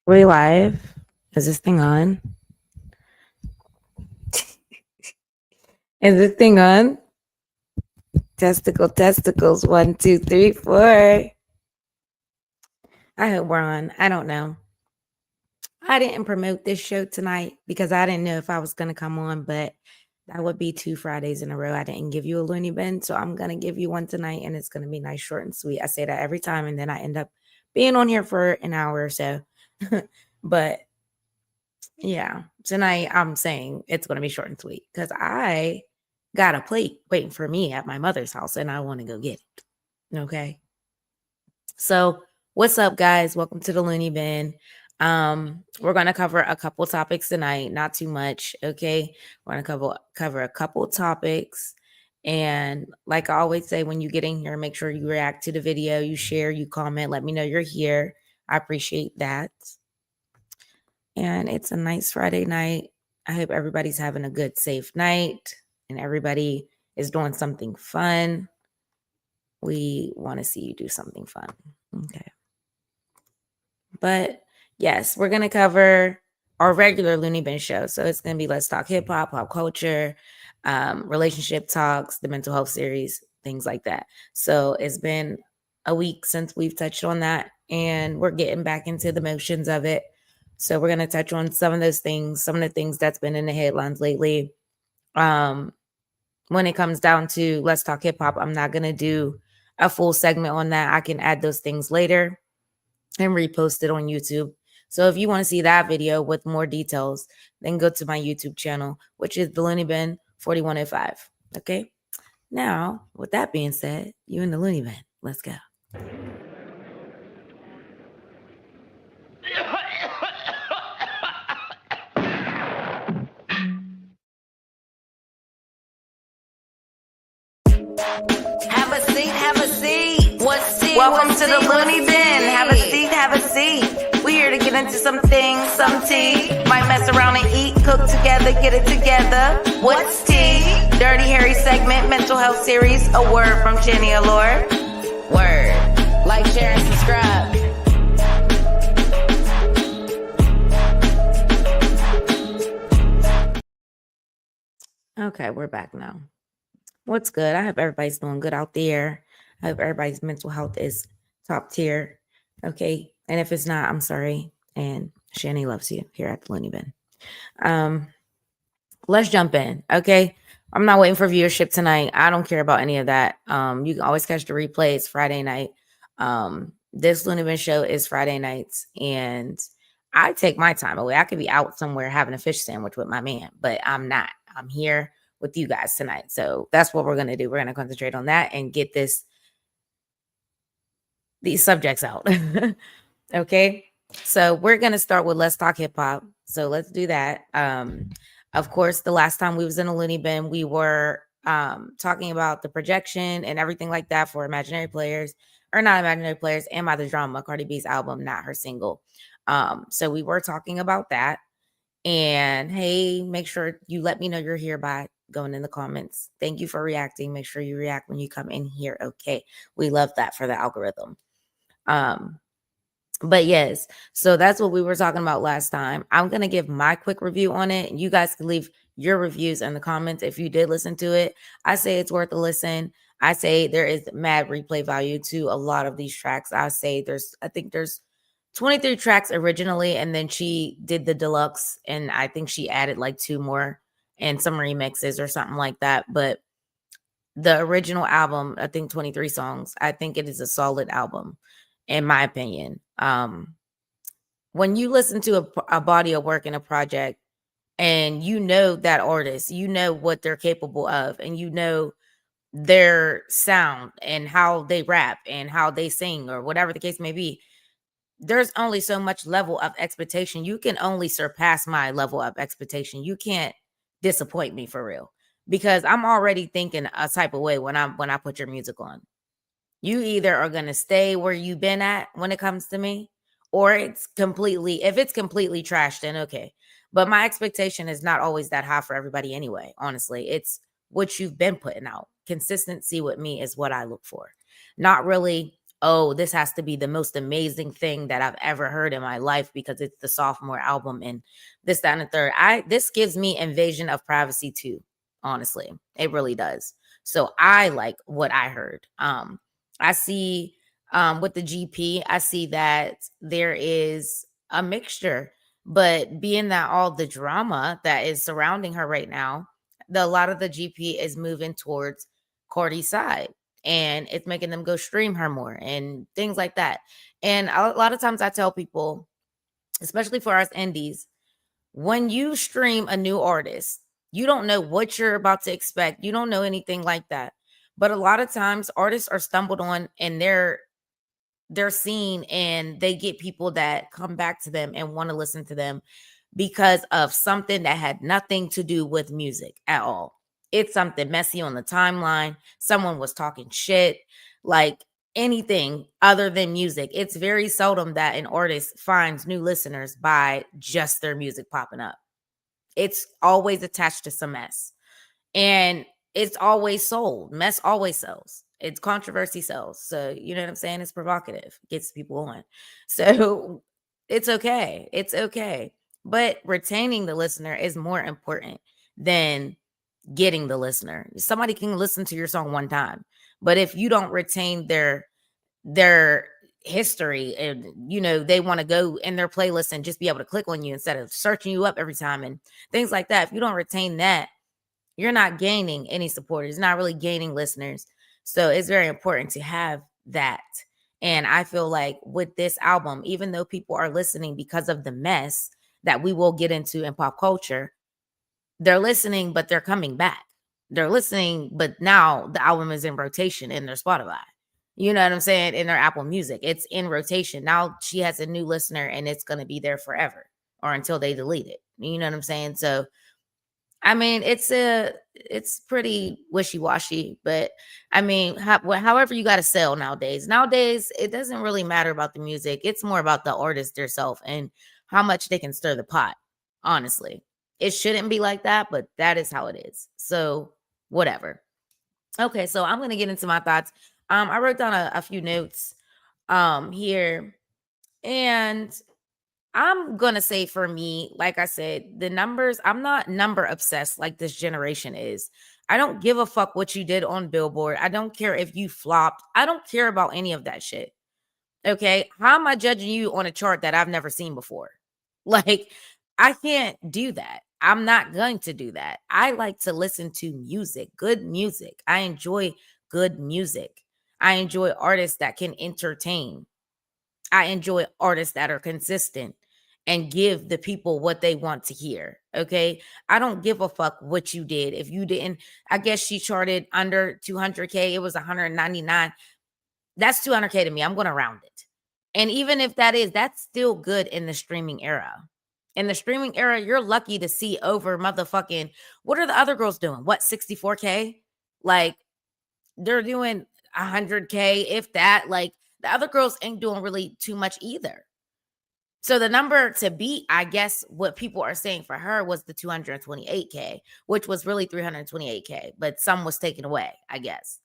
We live? Is this thing on? Is this thing on? Testicles. 1, 2, 3, 4. I hope we're on. I don't know. I didn't promote this show tonight because I didn't know if I was going to come on, but that would be 2 Fridays in a row. I didn't give you a loony bin, so I'm going to give you one tonight, and it's going to be nice, short, and sweet. I say that every time, and then I end up being on here for an hour or so. But yeah, tonight I'm saying it's going to be short and sweet because I got a plate waiting for me at my mother's house and I want to go get it. Okay. So, what's up, guys? Welcome to the Looney Bin. We're going to cover a couple topics tonight, not too much. Okay. We're going to cover a couple topics. And like I always say, when you get in here, make sure you react to the video, you share, you comment, let me know you're here. I appreciate that. And it's a nice Friday night. I hope everybody's having a good, safe night and everybody is doing something fun. We want to see you do something fun. Okay. But yes, we're going to cover our regular Looney Bin show. So it's going to be Let's Talk Hip Hop, pop culture, relationship talks, the mental health series, things like that. So it's been a week since we've touched on that and we're getting back into the motions of it. So we're going to touch on some of those things, some of the things that's been in the headlines lately. When it comes down to Let's Talk Hip Hop, I'm not going to do a full segment on that. I can add those things later and repost it on YouTube. So if you want to see that video with more details, then go to my YouTube channel, which is the Looney Bin 4105. Okay. Now, with that being said, you in the Looney Bin. Let's go. Have a seat, have a seat. What's tea? Welcome What's to the tea? Looney What's Bin. tea? Have a seat, have a seat. We here to get into some things, some tea. Might mess around and eat, cook together, get it together. What's tea? Dirty Harry segment, mental health series. A word from Jenny Allure. Word. Like, share, and subscribe. Okay, we're back now. What's good? I hope everybody's doing good out there. I hope everybody's mental health is top tier. Okay. And if it's not, I'm sorry. And Shani loves you here at the Looney Bin. Let's jump in. Okay. I'm not waiting for viewership tonight. I don't care about any of that. You can always catch the replay. It's Friday night. This Looney Bin show is Friday nights, and I take my time away. I could be out somewhere having a fish sandwich with my man, but I'm not. I'm here with you guys tonight. So that's what we're going to do. We're going to concentrate on that and get these subjects out. Okay. So we're going to start with Let's Talk Hip Hop. So let's do that. Of course, the last time we was in a Looney Bin, we were talking about the projection and everything like that for Imaginary Players, or not Imaginary Players, and By the Drama, Cardi B's album, not her single. So we were talking about that. And hey, make sure you let me know you're here by going in the comments. Thank you for reacting. Make sure you react when you come in here. Okay. We love that for the algorithm. But yes, so that's what we were talking about last time. I'm going to give my quick review on it. And you guys can leave your reviews in the comments if you did listen to it. I say it's worth a listen. I say there is mad replay value to a lot of these tracks. I think there's 23 tracks originally, and then she did the deluxe, and I think she added like 2 more and some remixes or something like that. But the original album, I think 23 songs, I think it is a solid album, in my opinion. When you listen to a body of work in a project and you know that artist, you know what they're capable of, and you know their sound and how they rap and how they sing or whatever the case may be, there's only so much level of expectation. You can only surpass my level of expectation. You can't disappoint me for real, because I'm already thinking a type of way when I put your music on. You either are going to stay where you've been at when it comes to me, or if it's completely trashed, then okay. But my expectation is not always that high for everybody anyway. Honestly, it's what you've been putting out. Consistency with me is what I look for. Not really oh, this has to be the most amazing thing that I've ever heard in my life because it's the sophomore album and this, that, and the third. This gives me Invasion of Privacy too, honestly. It really does. So I like what I heard. I see with the GP, I see that there is a mixture, but being that all the drama that is surrounding her right now, a lot of the GP is moving towards Cardi's side and it's making them go stream her more and things like that. And a lot of times I tell people, especially for us indies, when you stream a new artist, you don't know what you're about to expect. You don't know anything like that. But a lot of times artists are stumbled on and they're seen and they get people that come back to them and want to listen to them because of something that had nothing to do with music at all. It's something messy on the timeline. Someone was talking shit, like anything other than music. It's very seldom that an artist finds new listeners by just their music popping up. It's always attached to some mess. And it's always sold. Mess always sells. It's controversy sells. So, you know what I'm saying? It's provocative, gets people on. So, it's okay. It's okay. But retaining the listener is more important than getting the listener. Somebody can listen to your song one time, but if you don't retain their history and they want to go in their playlist and just be able to click on you instead of searching you up every time and things like that, if you don't retain that, you're not gaining any supporters, not really gaining listeners. So it's very important to have that. And I feel like with this album, even though people are listening because of the mess that we will get into in pop culture, they're listening, but they're coming back. They're listening, but now the album is in rotation in their Spotify. You know what I'm saying? In their Apple Music, it's in rotation. Now she has a new listener and it's going to be there forever or until they delete it. You know what I'm saying? So I mean, it's pretty wishy-washy, but I mean, however you got to sell nowadays. Nowadays, it doesn't really matter about the music. It's more about the artist themselves and how much they can stir the pot. Honestly, it shouldn't be like that, but that is how it is. So whatever. Okay, so I'm gonna get into my thoughts. I wrote down a few notes here, and I'm gonna say for me, like I said, the numbers, I'm not number obsessed like this generation is. I don't give a fuck what you did on Billboard. I don't care if you flopped. I don't care about any of that shit. Okay. How am I judging you on a chart that I've never seen before? Like, I can't do that. I'm not going to do that. I like to listen to music, good music. I enjoy good music. I enjoy artists that can entertain. I enjoy artists that are consistent and give the people what they want to hear. Okay. I don't give a fuck what you did. If you didn't, I guess she charted under 200K. It was 199. That's 200K to me. I'm going to round it. And even if that is, that's still good in the streaming era. In the streaming era, you're lucky to see over motherfucking, what are the other girls doing? What, 64K? Like, they're doing 100K, if that. Like, the other girls ain't doing really too much either. So the number to beat, I guess what people are saying for her was the 228K, which was really 328K, but some was taken away, I guess.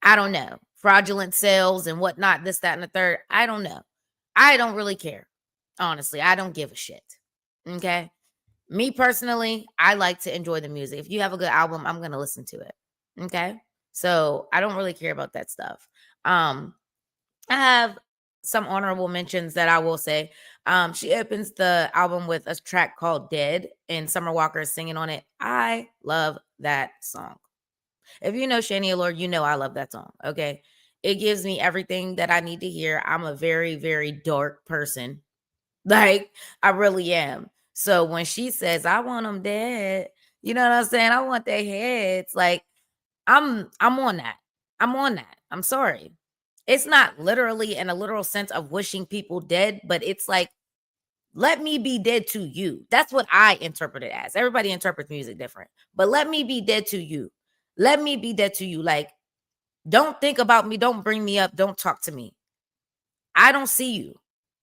I don't know. Fraudulent sales and whatnot, this, that, and the third. I don't know. I don't really care. Honestly, I don't give a shit. Okay. Me personally, I like to enjoy the music. If you have a good album, I'm going to listen to it. Okay. So I don't really care about that stuff. I have some honorable mentions that I will say. She opens the album with a track called Dead, and Summer Walker is singing on it. I love that song. If you know Shania Lord, you know I love that song. Okay. It gives me everything that I need to hear. I'm a very, very dark person. Like, I really am. So when she says, I want them dead, you know what I'm saying? I want their heads. Like, I'm on that. I'm on that. I'm sorry. It's not literally in a literal sense of wishing people dead, but it's like, let me be dead to you. That's what I interpret it as. Everybody interprets music different, but let me be dead to you. Let me be dead to you. Like, don't think about me. Don't bring me up. Don't talk to me. I don't see you.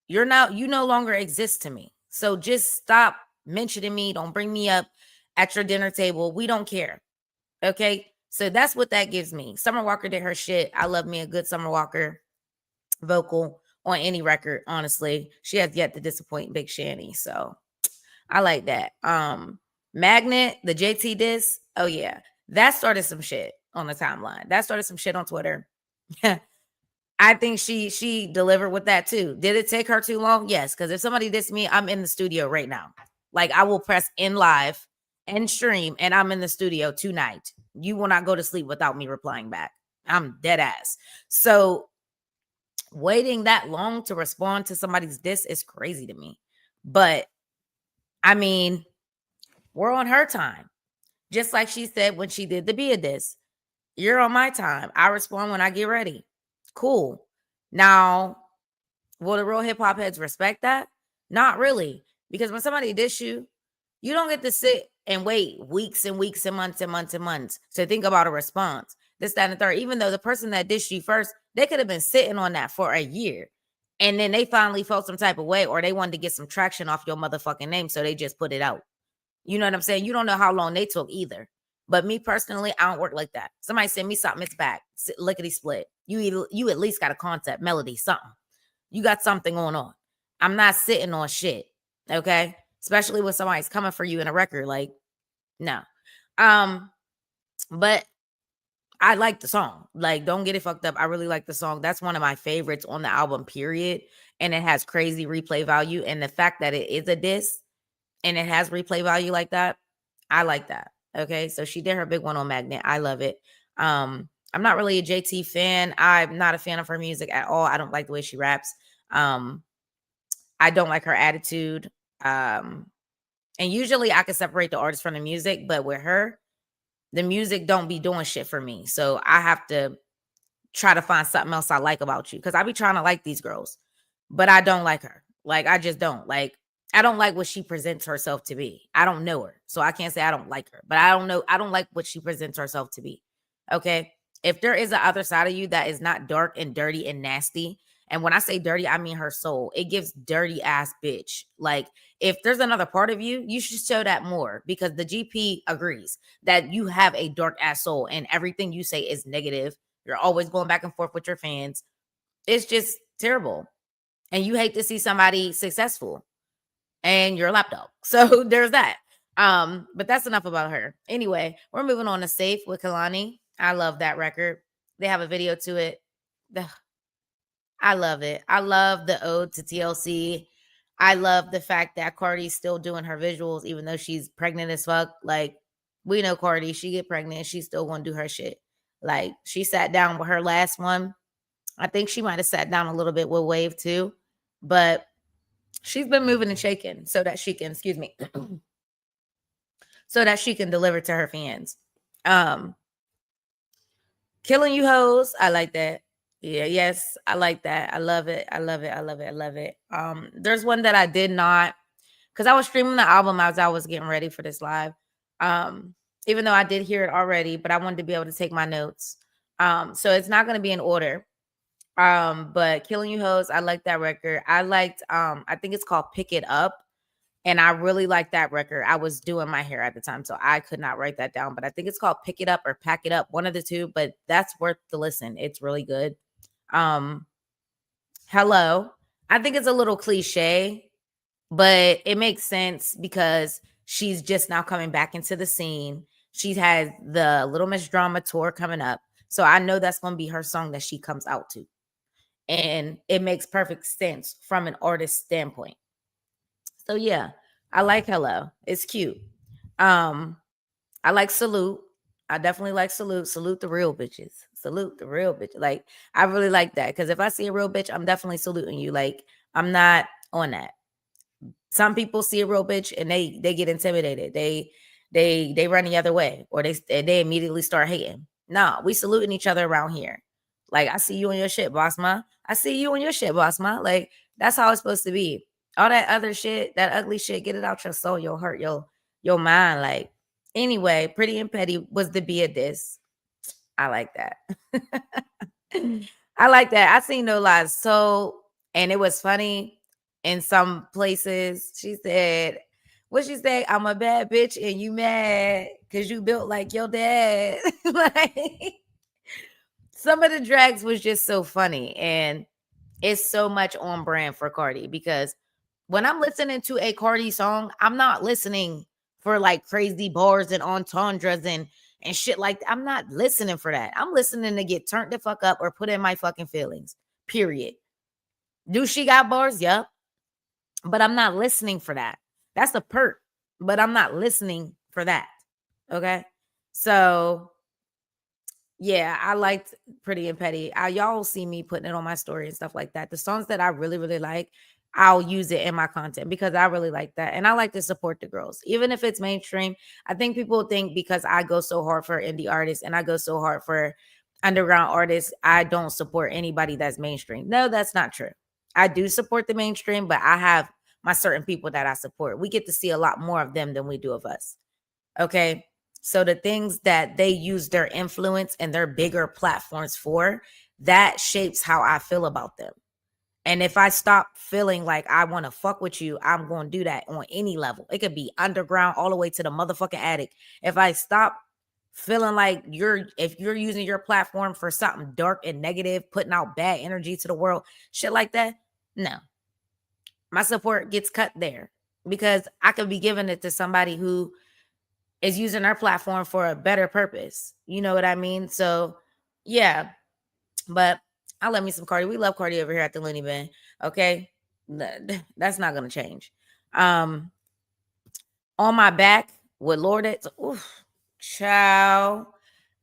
You no longer exist to me. So just stop mentioning me. Don't bring me up at your dinner table. We don't care. Okay. So that's what that gives me. Summer Walker did her shit. I love me a good Summer Walker. vocal on any record, honestly. She has yet to disappoint Big Shanny. So I like that. Magnet, the JT diss. Oh yeah. That started some shit on the timeline. That started some shit on Twitter. I think she delivered with that too. Did it take her too long? Yes, because if somebody dissed me, I'm in the studio right now. Like I will press in live and stream, and I'm in the studio tonight. You will not go to sleep without me replying back. I'm dead ass. So waiting that long to respond to somebody's diss is crazy to me. But I mean, we're on her time. Just like she said when she did the Be a diss. You're on my time. I respond when I get ready. Cool. Now, will the real hip hop heads respect that? Not really. Because when somebody diss you, you don't get to sit and wait weeks and weeks and months and months and months to think about a response. This, that, and the third. Even though the person that dissed you first, they could have been sitting on that for a year. And then they finally felt some type of way, or they wanted to get some traction off your motherfucking name. So they just put it out. You know what I'm saying? You don't know how long they took either. But me personally, I don't work like that. Somebody send me something, it's back. Lickety split. You at least got a concept, melody, something. You got something going on. I'm not sitting on shit. Okay? Especially when somebody's coming for you in a record. Like, no. But I like the song. Like, don't get it fucked up. I really like the song. That's one of my favorites on the album, period. And it has crazy replay value. And the fact that it is a diss and it has replay value like that, I like that. Okay, so she did her big one on Magnet. I love it. I'm not really a JT fan. I'm not a fan of her music at all. I don't like the way she raps. I don't like her attitude. And usually I can separate the artist from the music, but with her, the music don't be doing shit for me. So I have to try to find something else I like about you, because I be trying to like these girls, but I don't like her. Like, I just don't. Like, I don't like what she presents herself to be. I don't know her, so I can't say I don't like her, but I don't like what she presents herself to be. Okay? If there is a other side of you that is not dark and dirty and nasty, and when I say dirty, I mean her soul. It gives dirty ass bitch. Like, if there's another part of you, you should show that more, because the GP agrees that you have a dark ass soul and everything you say is negative. You're always going back and forth with your fans. It's just terrible. And you hate to see somebody successful. And you're a lapdog. So there's that. But that's enough about her. Anyway, we're moving on to Safe with Kalani. I love that record. They have a video to it. I love it. I love the ode to TLC. I love the fact that Cardi's still doing her visuals, even though she's pregnant as fuck. Like, we know Cardi, she get pregnant, she's still gonna do her shit. Like, she sat down with her last one. I think she might have sat down a little bit with Wave too, but she's been moving and shaking so that she can, excuse me, so that she can deliver to her fans. Killing You Hoes, I like that. Yeah, yes, I like that. I love it. I love it. I love it. I love it. There's one that I did not, because I was streaming the album as I was getting ready for this live. Even though I did hear it already, but I wanted to be able to take my notes. So it's not going to be in order. But Killing You Hoes, I like that record. I liked, I think it's called Pick It Up. And I really like that record. I was doing my hair at the time, so I could not write that down. But I think it's called Pick It Up or Pack It Up, one of the two. But that's worth the listen. It's really good. Hello. I think it's a little cliche, but it makes sense because she's just now coming back into the scene. She has the Little Miss Drama tour coming up. So I know that's going to be her song that she comes out to. And it makes perfect sense from an artist standpoint. So yeah, I like Hello. It's cute. I like Salute. I definitely like Salute. Salute the real bitches. Salute the real bitch. Like, I really like that, because if I see a real bitch, I'm definitely saluting you. Like, I'm not on that. Some people see a real bitch and they get intimidated. They run the other way, or they immediately start hating. No, we saluting each other around here. Like, I see you on your shit, boss ma. I see you on your shit, boss ma. Like, that's how it's supposed to be. All that other shit, that ugly shit, get it out your soul. You'll hurt your mind. Like, anyway, Pretty and Petty was the Be a diss. I like that. I like that. I seen No Lies. So, and it was funny in some places. She said, what she say? I'm a bad bitch and you mad because you built like your dad. Like, some of the drags was just so funny. And is so much on brand for Cardi, because when I'm listening to a Cardi song, I'm not listening for like crazy bars and entendres and shit like that. I'm not listening for that. I'm listening to get turned the fuck up or put in my fucking feelings. Period. Do she got bars? Yep. But I'm not listening for that. That's a perk. But I'm not listening for that. Okay. So yeah, I liked Pretty and Petty. Y'all see me putting it on my story and stuff like that. The songs that I really, really like, I'll use it in my content because I really like that. And I like to support the girls, even if it's mainstream. I think people think because I go so hard for indie artists and I go so hard for underground artists, I don't support anybody that's mainstream. No, that's not true. I do support the mainstream, but I have my certain people that I support. We get to see a lot more of them than we do of us. Okay. So the things that they use their influence and their bigger platforms for, that shapes how I feel about them. And if I stop feeling like I want to fuck with you, I'm going to do that on any level. It could be underground all the way to the motherfucking attic. If I stop feeling like if you're using your platform for something dark and negative, putting out bad energy to the world, shit like that, no. My support gets cut there because I could be giving it to somebody who is using our platform for a better purpose. You know what I mean? So, yeah. But I love me some Cardi. We love Cardi over here at the Looney Bin. Okay, that's not gonna change. On My Back with Lord It. Oof, ciao.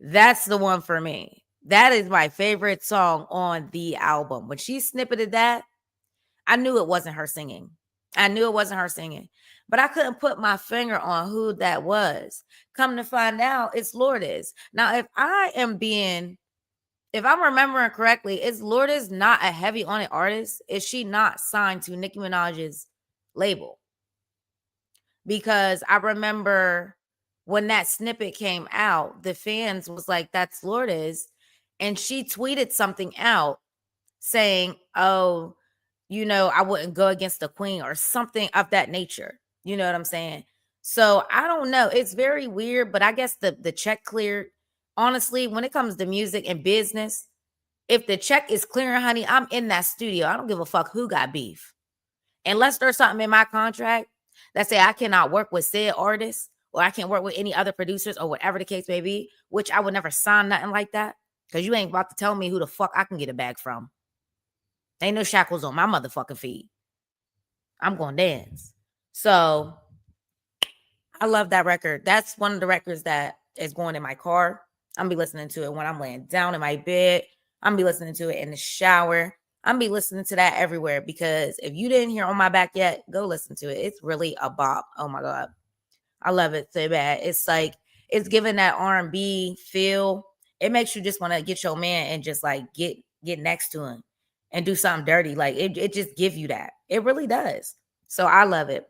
That's the one for me. That is my favorite song on the album. When she snippeted that, I knew it wasn't her singing. I knew it wasn't her singing, but I couldn't put my finger on who that was. Come to find out, it's Lourdes. Now, if I'm remembering correctly, is Lourdes not a heavy on it artist? Is she not signed to Nicki Minaj's label? Because I remember when that snippet came out, the fans was like, that's Lourdes. And she tweeted something out saying, oh, I wouldn't go against the queen or something of that nature. You know what I'm saying? So I don't know. It's very weird, but I guess the check cleared. Honestly, when it comes to music and business, if the check is clearing, honey, I'm in that studio. I don't give a fuck who got beef. Unless there's something in my contract that say I cannot work with said artists or I can't work with any other producers or whatever the case may be, which I would never sign nothing like that because you ain't about to tell me who the fuck I can get a bag from. Ain't no shackles on my motherfucking feet. I'm going to dance. So I love that record. That's one of the records that is going in my car. I'm be listening to it when I'm laying down in my bed. I'm be listening to it in the shower. I'm be listening to that everywhere because if you didn't hear On My Back yet, go listen to it. It's really a bop. Oh my God. I love it so bad. It's like, it's giving that R&B feel. It makes you just want to get your man and just like get next to him and do something dirty. Like it just give you that. It really does. So I love it.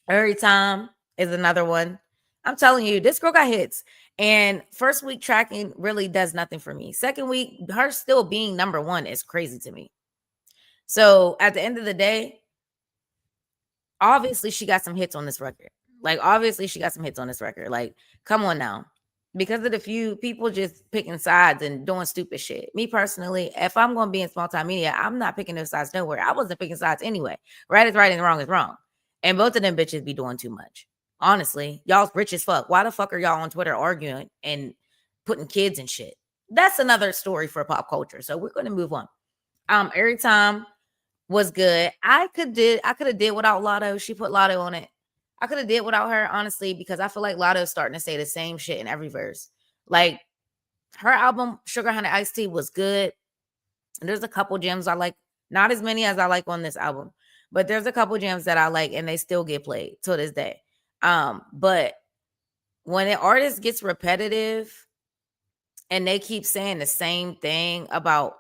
Every Time is another one. I'm telling you, this girl got hits. And first week tracking really does nothing for me. Second week, her still being number one is crazy to me. So at the end of the day, obviously she got some hits on this record. Like, obviously she got some hits on this record. Like, come on now. Because of the few people just picking sides and doing stupid shit. Me personally, if I'm going to be in small time media, I'm not picking those sides nowhere. I wasn't picking sides anyway. Right is right and wrong is wrong. And both of them bitches be doing too much. Honestly, y'all's rich as fuck. Why the fuck are y'all on Twitter arguing and putting kids and shit? That's another story for pop culture. So we're going to move on. Every Time was good. I could have did without Lotto. She put Lotto on it. I could have did without her, honestly, because I feel like Lotto's starting to say the same shit in every verse. Like, her album, Sugar Honey Iced Tea, was good. And there's a couple gems I like. Not as many as I like on this album. But there's a couple gems that I like, and they still get played to this day. But when an artist gets repetitive and they keep saying the same thing about,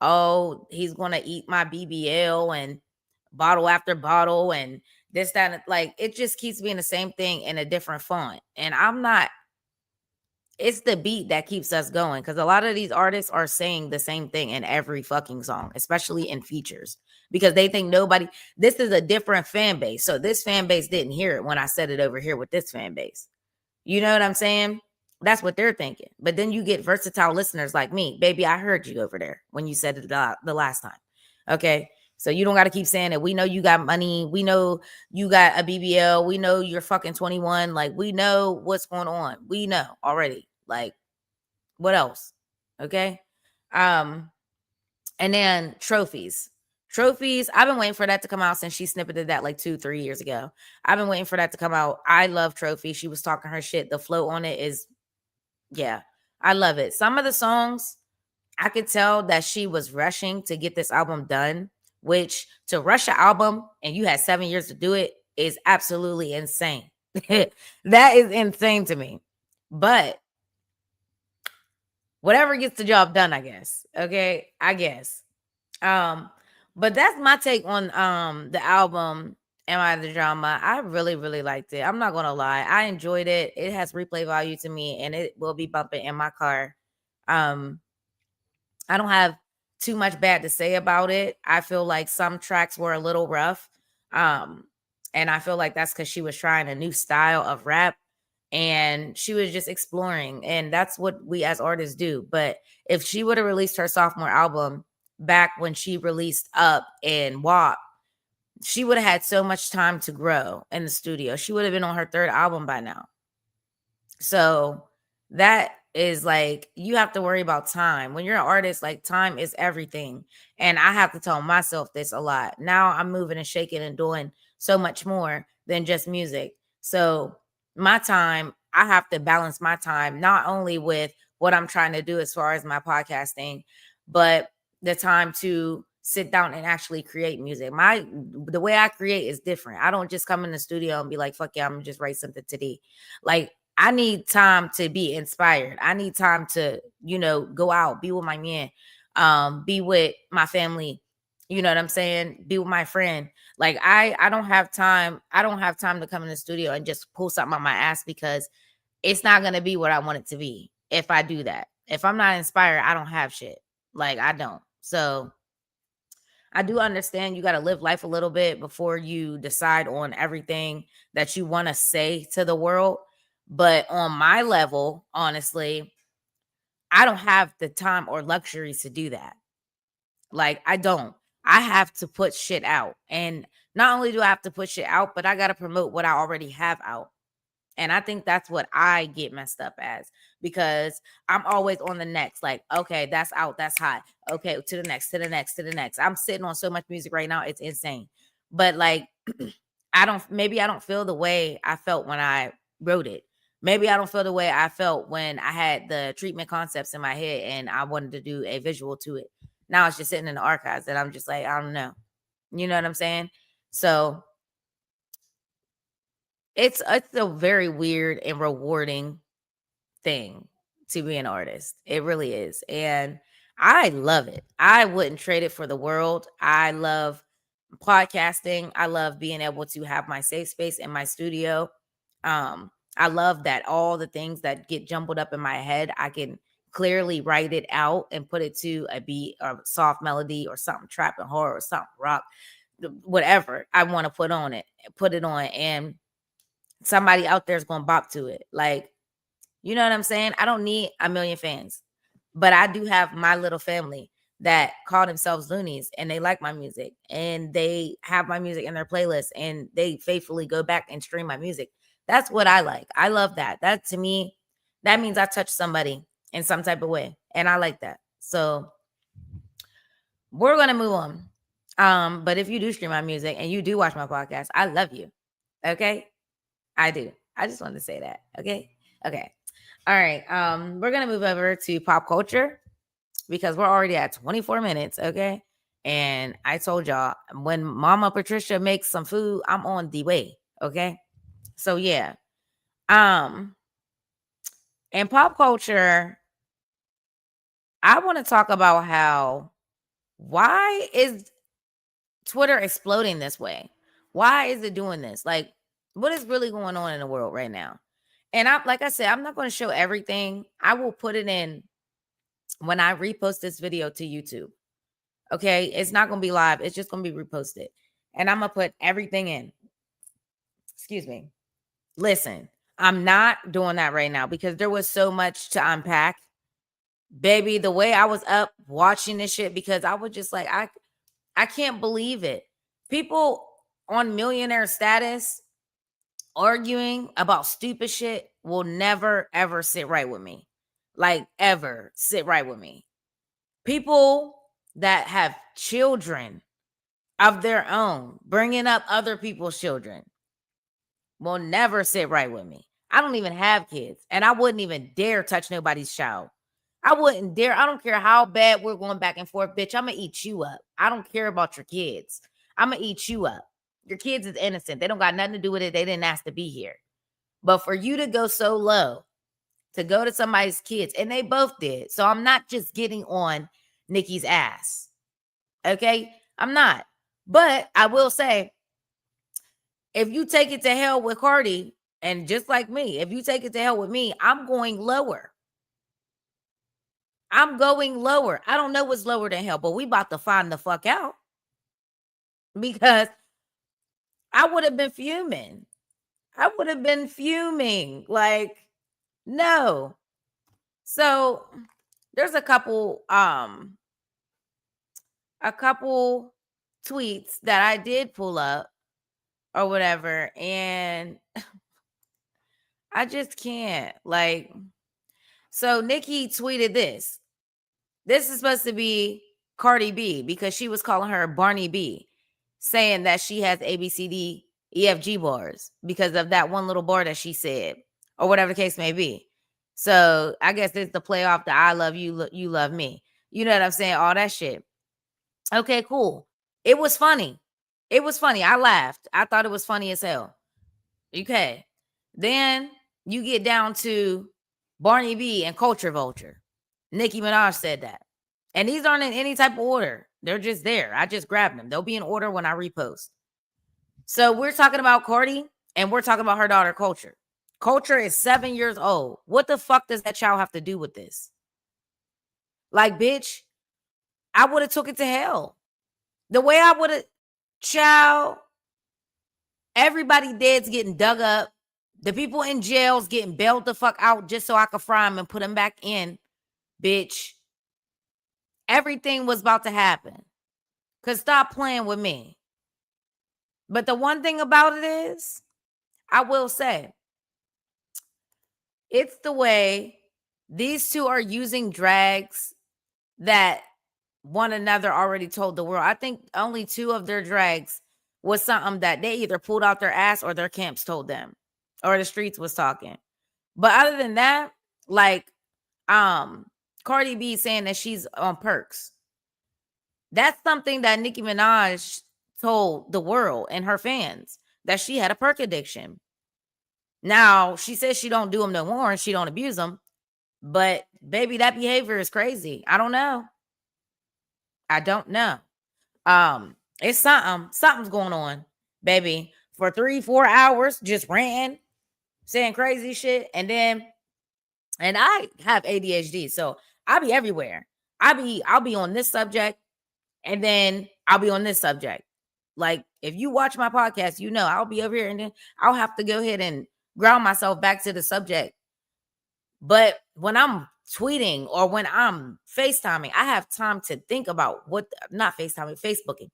oh, he's going to eat my BBL and bottle after bottle and this, that, and like, it just keeps being the same thing in a different font. And it's the beat that keeps us going because a lot of these artists are saying the same thing in every fucking song, especially in features, because they think this is a different fan base. So this fan base didn't hear it when I said it over here with this fan base. You know what I'm saying? That's what they're thinking. But then you get versatile listeners like me. Baby, I heard you over there when you said it the last time. Okay. So you don't got to keep saying it. We know you got money. We know you got a BBL. We know you're fucking 21. Like, we know what's going on. We know already. Like, what else? Okay. Um, and then trophies. Trophies, I've been waiting for that to come out since she snippeted that like 2-3 years ago. I've been waiting for that to come out. I love Trophy. She was talking her shit. The flow on it is, yeah, I love it. Some of the songs, I could tell that she was rushing to get this album done, which to rush an album and you had 7 years to do it is absolutely insane. That is insane to me. But whatever gets the job done, I guess. Okay, I guess. But that's my take on the album Am I the Drama. I really, really liked it. I'm not gonna lie. I enjoyed it. It has replay value to me and it will be bumping in my car. Um, I don't have too much bad to say about it. I feel like some tracks were a little rough. Um, and I feel like that's because she was trying a new style of rap and she was just exploring. And that's what we as artists do. But if she would have released her sophomore album back when she released Up and WAP, she would have had so much time to grow in the studio. She would have been on her third album by now. So that is like, you have to worry about time. When you're an artist, like, time is everything. And I have to tell myself this a lot. Now I'm moving and shaking and doing so much more than just music. So my time, I have to balance my time, not only with what I'm trying to do as far as my podcasting, but the time to sit down and actually create music. The way I create is different. I don't just come in the studio and be like, fuck yeah, I'm gonna just write something today. Like, I need time to be inspired. I need time to, go out, be with my man, be with my family. You know what I'm saying? Be with my friend. Like, I don't have time. I don't have time to come in the studio and just pull something on my ass because it's not going to be what I want it to be if I do that. If I'm not inspired, I don't have shit. Like, I don't. So I do understand you got to live life a little bit before you decide on everything that you want to say to the world. But on my level, honestly, I don't have the time or luxuries to do that. Like, I don't. I have to put shit out. And not only do I have to put shit out, but I got to promote what I already have out. And I think that's what I get messed up as, because I'm always on the next. Like, okay, that's out, that's hot. Okay, to the next, to the next, to the next. I'm sitting on so much music right now, it's insane. But like, maybe I don't feel the way I felt when I wrote it. Maybe I don't feel the way I felt when I had the treatment concepts in my head and I wanted to do a visual to it. Now it's just sitting in the archives that I'm just like, I don't know. You know what I'm saying? So it's a very weird and rewarding thing to be an artist. It really is. And I love it. I wouldn't trade it for the world. I love podcasting. I love being able to have my safe space in my studio. I love that all the things that get jumbled up in my head, I can clearly write it out and put it to a beat or soft melody or something trap and horror or something rock, whatever I want to put it on. And somebody out there is going to bop to it. Like, you know what I'm saying? I don't need a million fans, but I do have my little family that call themselves loonies and they like my music and they have my music in their playlist and they faithfully go back and stream my music. That's what I like. I love that. That, to me, that means I touched somebody in some type of way. And I like that. So we're going to move on. But if you do stream my music and you do watch my podcast, I love you. Okay. I do. I just wanted to say that. Okay. Okay. All right. We're gonna move over to pop culture because we're already at 24 minutes. Okay. And I told y'all, when Mama Patricia makes some food, I'm on the way. Okay. So yeah. In pop culture, I want to talk about why is Twitter exploding this way? Why is it doing this? Like, what is really going on in the world right now? And like I said, I'm not going to show everything. I will put it in when I repost this video to YouTube. Okay. It's not going to be live. It's just going to be reposted. And I'm going to put everything in. Excuse me. Listen, I'm not doing that right now because there was so much to unpack. Baby, the way I was up watching this shit, because I was just like, I can't believe it. People on millionaire status arguing about stupid shit will never ever sit right with me. Like, ever sit right with me. People that have children of their own, bringing up other people's children, will never sit right with me. I don't even have kids, and I wouldn't even dare touch nobody's child. I wouldn't dare. I don't care how bad we're going back and forth, bitch. I'm going to eat you up. I don't care about your kids. I'm going to eat you up. Your kids is innocent. They don't got nothing to do with it. They didn't ask to be here. But for you to go so low, to go to somebody's kids, and they both did. So I'm not just getting on Nicki's ass. Okay? I'm not. But I will say, if you take it to hell with Cardi, and just like me, if you take it to hell with me, I'm going lower. I'm going lower. I don't know what's lower than hell, but we about to find the fuck out. Because I would have been fuming. Like, no. So there's a couple tweets that I did pull up or whatever, and I just can't. Like, so Nicki tweeted this. This is supposed to be Cardi B because she was calling her Barney B, saying that she has ABCDEFG bars because of that one little bar that she said, or whatever the case may be. So I guess it's the play off the I love you, you love me. You know what I'm saying? All that shit. Okay, cool. It was funny. I laughed. I thought it was funny as hell. Okay. Then you get down to Barney B and Culture Vulture. Nicki Minaj said that. And these aren't in any type of order. They're just there. I just grabbed them. They'll be in order when I repost. So we're talking about Cardi and we're talking about her daughter, Culture. Culture is 7 years old. What the fuck does that child have to do with this? Like, bitch, I would have took it to hell. The way I would have, child, everybody dead's getting dug up. The people in jails getting bailed the fuck out just so I could fry them and put them back in. Bitch, everything was about to happen. Cause stop playing with me. But the one thing about it is, I will say, it's the way these two are using drags that one another already told the world. I think only 2 of their drags was something that they either pulled out their ass or their camps told them, or the streets was talking. But other than that, like, Cardi B saying that she's on perks. That's something that Nicki Minaj told the world and her fans, that she had a perk addiction. Now, she says she don't do them no more and she don't abuse them. But, baby, that behavior is crazy. I don't know. It's something's going on, baby. For 3-4 hours, just ranting, saying crazy shit. And I have ADHD, so I'll be everywhere. I'll be on this subject, and then I'll be on this subject. Like, if you watch my podcast, you know I'll be over here, and then I'll have to go ahead and ground myself back to the subject. But when I'm tweeting or when I'm FaceTiming, I have time to think about not FaceTiming, Facebooking.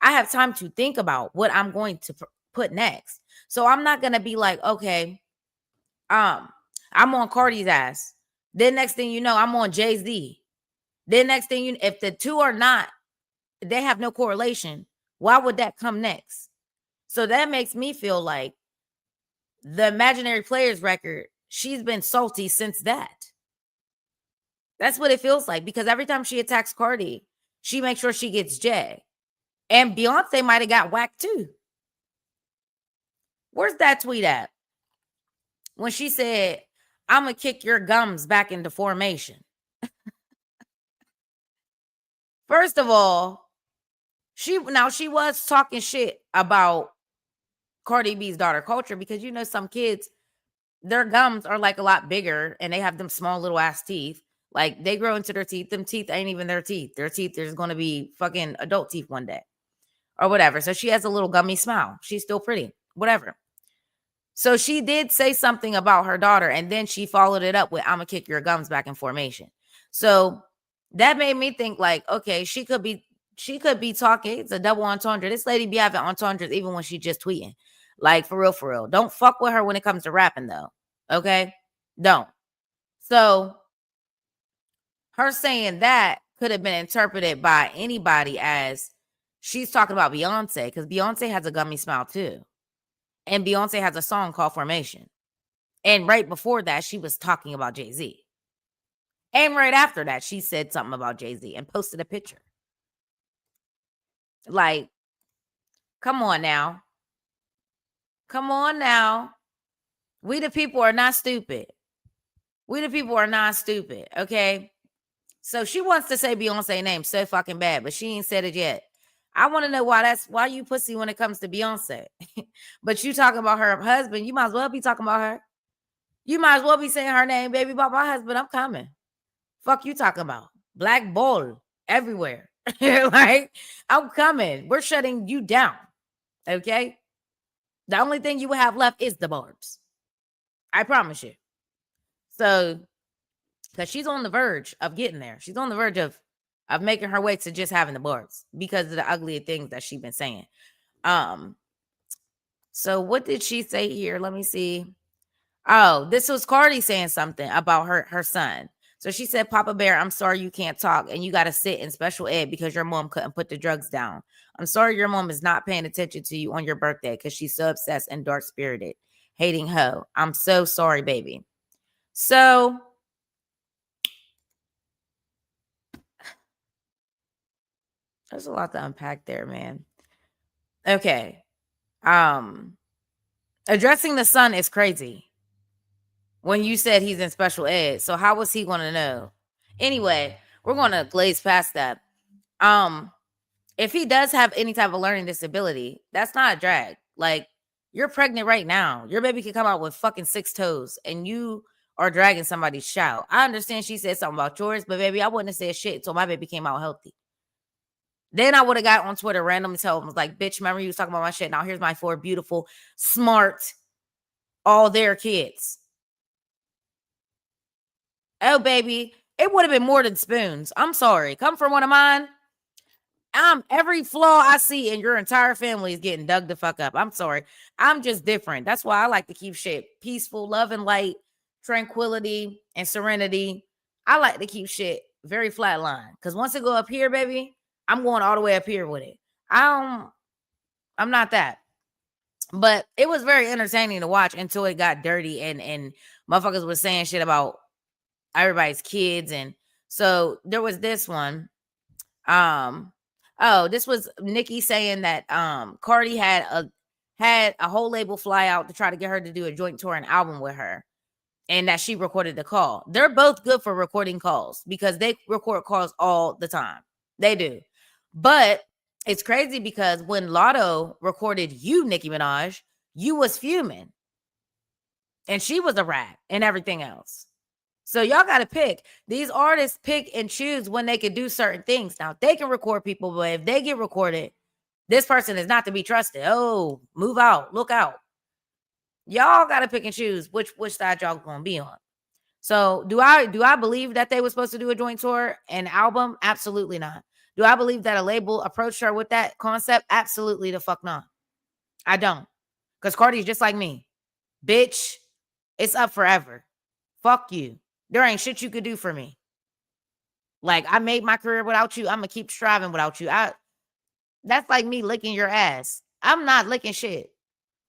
I have time to think about what I'm going to put next. So I'm not going to be like, okay, I'm on Cardi's ass. Then next thing you know, I'm on Jay-Z. Then next thing if the two are not, they have no correlation, why would that come next? So that makes me feel like the Imaginary Players record, she's been salty since that. That's what it feels like, because every time she attacks Cardi, she makes sure she gets Jay. And Beyonce might have got whacked too. Where's that tweet at? When she said, I'm going to kick your gums back into formation. First of all, she was talking shit about Cardi B's daughter, Culture, because you know some kids, their gums are like a lot bigger and they have them small little ass teeth. Like, they grow into their teeth. Them teeth ain't even their teeth. Their teeth is going to be fucking adult teeth one day or whatever. So she has a little gummy smile. She's still pretty, whatever. So she did say something about her daughter, and then she followed it up with, "I'm gonna kick your gums back in formation." So that made me think like, okay, she could be talking. It's a double entendre. This lady be having entendres even when she just tweeting. Like, for real, for real. Don't fuck with her when it comes to rapping though. Okay? Don't. So her saying that could have been interpreted by anybody as she's talking about Beyonce, because Beyonce has a gummy smile too. And Beyonce has a song called Formation. And right before that, she was talking about Jay-Z. And right after that, she said something about Jay-Z and posted a picture. Like, come on now. Come on now. We the people are not stupid. We the people are not stupid, okay? So she wants to say Beyonce name so fucking bad, but she ain't said it yet. I want to know why you pussy when it comes to Beyonce. But you talking about her husband, you might as well be talking about her. You might as well be saying her name, baby, about my husband. I'm coming. Fuck you talking about. Black bull everywhere. Like, I'm coming. We're shutting you down. Okay? The only thing you will have left is the barbs. I promise you. So, because she's on the verge of getting there. She's on the verge of making her way to just having the barbs because of the ugly things that she's been saying. So what did she say here? Let me see. Oh, this was Cardi saying something about her son. So she said, "Papa Bear, I'm sorry you can't talk and you got to sit in special ed because your mom couldn't put the drugs down. I'm sorry your mom is not paying attention to you on your birthday because she's so obsessed and dark-spirited. Hating hoe. I'm so sorry, baby." So there's a lot to unpack there, man. Okay. Addressing the son is crazy. When you said he's in special ed, so how was he going to know? Anyway, we're going to glaze past that. If he does have any type of learning disability, that's not a drag. Like, you're pregnant right now. Your baby can come out with fucking 6 toes and you are dragging somebody's child. I understand she said something about yours, but baby, I wouldn't have said shit until my baby came out healthy. Then I would have got on Twitter randomly told him, was like, "Bitch, remember you was talking about my shit. Now here's my 4 beautiful, smart, all their kids." Oh, baby, it would have been more than spoons. I'm sorry. Come from one of mine. Every flaw I see in your entire family is getting dug the fuck up. I'm sorry. I'm just different. That's why I like to keep shit peaceful, love and light, tranquility and serenity. I like to keep shit very flat line. Because once it go up here, baby, I'm going all the way up here with it. I'm not that. But it was very entertaining to watch until it got dirty and motherfuckers was saying shit about everybody's kids. And so there was this one. This was Nicki saying that Cardi had a whole label fly out to try to get her to do a joint tour and album with her, and that she recorded the call. They're both good for recording calls because they record calls all the time. They do. But it's crazy because when Lotto recorded you, Nicki Minaj, you was fuming. And she was a rat and everything else. So y'all got to pick. These artists pick and choose when they can do certain things. Now, they can record people, but if they get recorded, this person is not to be trusted. Oh, move out. Look out. Y'all got to pick and choose which side y'all going to be on. So do I believe that they were supposed to do a joint tour and album? Absolutely not. Do I believe that a label approached her with that concept? Absolutely the fuck not. I don't. Because Cardi's just like me. Bitch, it's up forever. Fuck you. There ain't shit you could do for me. Like, I made my career without you. I'm going to keep striving without you. That's like me licking your ass. I'm not licking shit.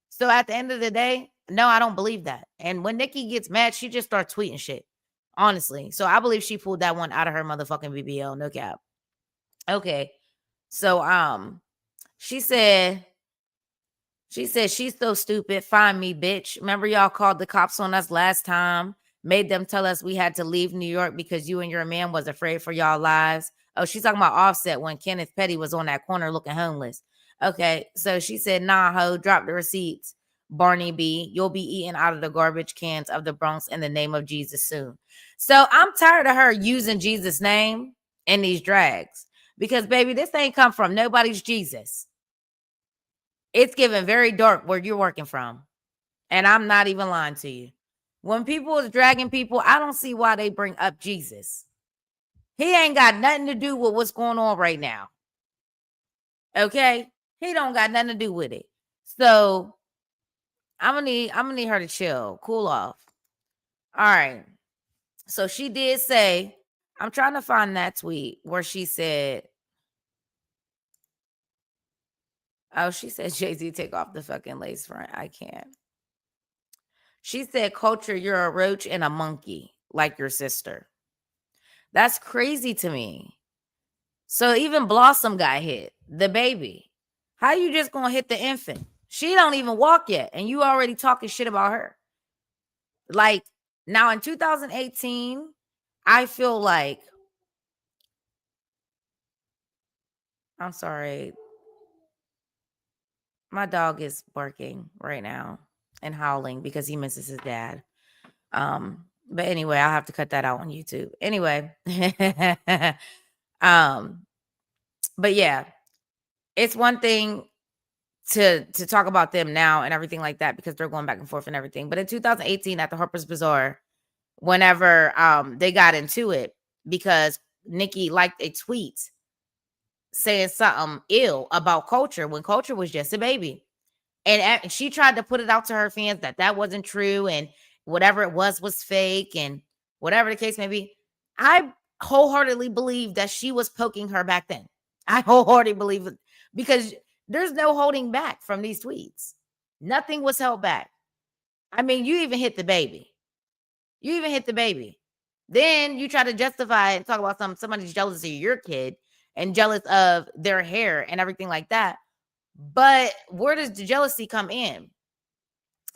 So at the end of the day, no, I don't believe that. And when Nicki gets mad, she just starts tweeting shit. Honestly. So I believe she pulled that one out of her motherfucking BBL. No cap. Okay. So, she said she's so stupid. Find me, bitch. Remember y'all called the cops on us last time? Made them tell us we had to leave New York because you and your man was afraid for y'all lives. Oh, she's talking about Offset when Kenneth Petty was on that corner looking homeless. Okay, so she said, "Nah, ho, drop the receipts, Barney B. You'll be eating out of the garbage cans of the Bronx in the name of Jesus soon." So I'm tired of her using Jesus' name in these drags because, baby, this ain't come from nobody's Jesus. It's given very dark where you're working from. And I'm not even lying to you. When people is dragging people, I don't see why they bring up Jesus. He ain't got nothing to do with what's going on right now. Okay? He don't got nothing to do with it. So I'm gonna need her to chill, cool off. All right. So she did say, I'm trying to find that tweet where she said, oh, she said Jay-Z take off the fucking lace front. I can't. She said, Culture, you're a roach and a monkey, like your sister. That's crazy to me. So even Blossom got hit, the baby. How you just gonna hit the infant? She don't even walk yet, and you already talking shit about her. Like, now in 2018, I feel like, I'm sorry, my dog is barking right now and howling because he misses his dad. But anyway, I'll have to cut that out on YouTube. Anyway, but yeah, it's one thing to talk about them now and everything like that because they're going back and forth and everything. But in 2018 at the Harper's Bazaar, whenever they got into it because Nicki liked a tweet saying something ill about Culture when Culture was just a baby. And she tried to put it out to her fans that wasn't true and whatever it was fake and whatever the case may be. I wholeheartedly believe that she was poking her back then. I wholeheartedly believe it because there's no holding back from these tweets. Nothing was held back. I mean, you even hit the baby. You even hit the baby. Then you try to justify and talk about somebody's jealous of your kid and jealous of their hair and everything like that. But where does the jealousy come in?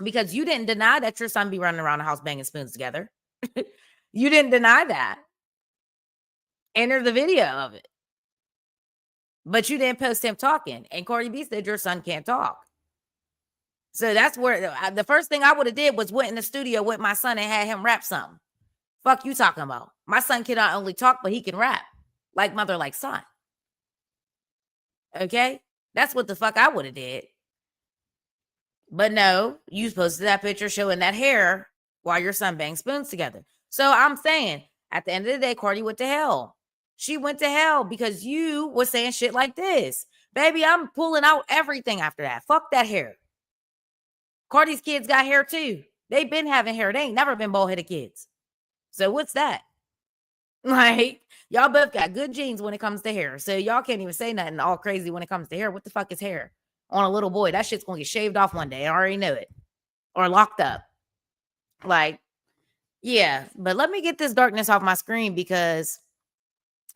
Because you didn't deny that your son be running around the house banging spoons together. You didn't deny that. Enter the video of it. But you didn't post him talking. And Cardi B said your son can't talk. So that's where the first thing I would have did was went in the studio with my son and had him rap something. Fuck you talking about? My son can not only talk, but he can rap. Like mother, like son. Okay? That's what the fuck I would have did. But no, you posted that picture showing that hair while your son bangs spoons together. So I'm saying, at the end of the day, Cardi went to hell. She went to hell because you were saying shit like this. Baby, I'm pulling out everything after that. Fuck that hair. Cardi's kids got hair too. They've been having hair. They ain't never been bald-headed kids. So what's that? Like, y'all both got good genes when it comes to hair. So y'all can't even say nothing all crazy when it comes to hair. What the fuck is hair on a little boy? That shit's going to get shaved off one day. I already know it. Or locked up. Like, yeah. But let me get this darkness off my screen because